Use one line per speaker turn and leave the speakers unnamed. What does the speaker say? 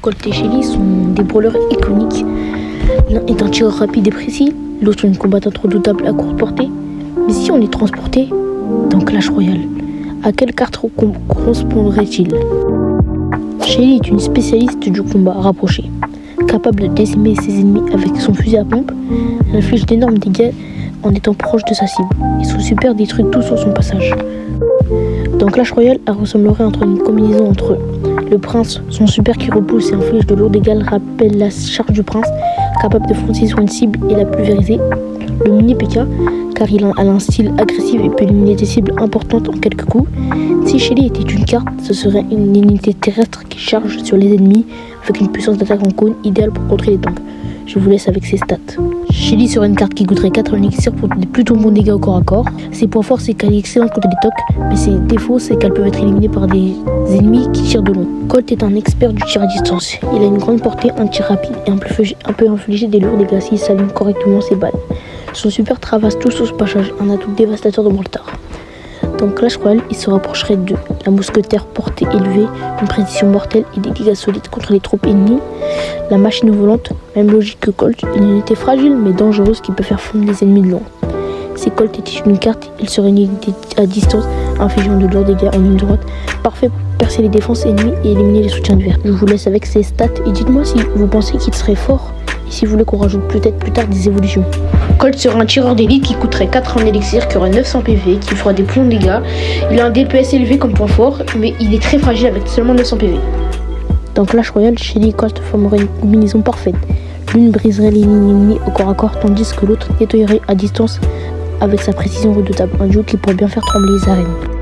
Colt et Shelly sont des brawlers iconiques. L'un est un tireur rapide et précis, l'autre une combattante redoutable à courte portée. Mais si on les transportait dans Clash Royale, à quelle carte correspondrait-il? Shelly est une spécialiste du combat rapproché. Capable de décimer ses ennemis avec son fusil à pompe, elle inflige d'énormes dégâts en étant proche de sa cible, et son super détruit tout sur son passage. Dans Clash Royale, elle ressemblerait entre une combinaison entre le prince, son super qui repousse et inflige de lourds dégâts rappelle la charge du prince, capable de foncer sur une cible et la pulvériser, le mini P.K., car il a un style agressif et peut éliminer des cibles importantes en quelques coups. Si Shelly était une carte, ce serait une unité terrestre qui charge sur les ennemis avec une puissance d'attaque en cône idéale pour contrer les tanks. Je vous laisse avec ses stats. Shelly serait une carte qui coûterait 4 élixirs pour des plutôt bons dégâts au corps à corps. Ses points forts, c'est qu'elle est excellente contre les tocs, mais ses défauts, c'est qu'elle peut être éliminée par des ennemis qui tirent de long. Colt est un expert du tir à distance. Il a une grande portée, un tir rapide et un peu infliger des lourds dégâts s'il s'aligne correctement ses balles. Son super travasse tout sur ce passage, un atout dévastateur de Moltar. Dans Clash Royale, il se rapprocherait de la mousquetaire portée élevée, une précision mortelle et des dégâts solides contre les troupes ennemies. La machine volante, même logique que Colt, une unité fragile mais dangereuse qui peut faire fondre les ennemis de loin. Si Colt était une carte, il serait une unité à distance, infligeant de lourds dégâts en ligne droite, parfait pour percer les défenses ennemies et éliminer les soutiens de verre. Je vous laisse avec ses stats et dites-moi si vous pensez qu'il serait fort et si vous voulez qu'on rajoute peut-être plus tard des évolutions. Colt sera un tireur d'élite qui coûterait 4 en élixir, qui aurait 900 PV, qui fera des plombs de dégâts. Il a un DPS élevé comme point fort, mais il est très fragile avec seulement 900 PV. Dans Clash Royale, Shelly et Colt formeraient une combinaison parfaite. L'une briserait les lignes ennemies au corps à corps, tandis que l'autre nettoyerait à distance avec sa précision redoutable. Un duo qui pourrait bien faire trembler les arènes.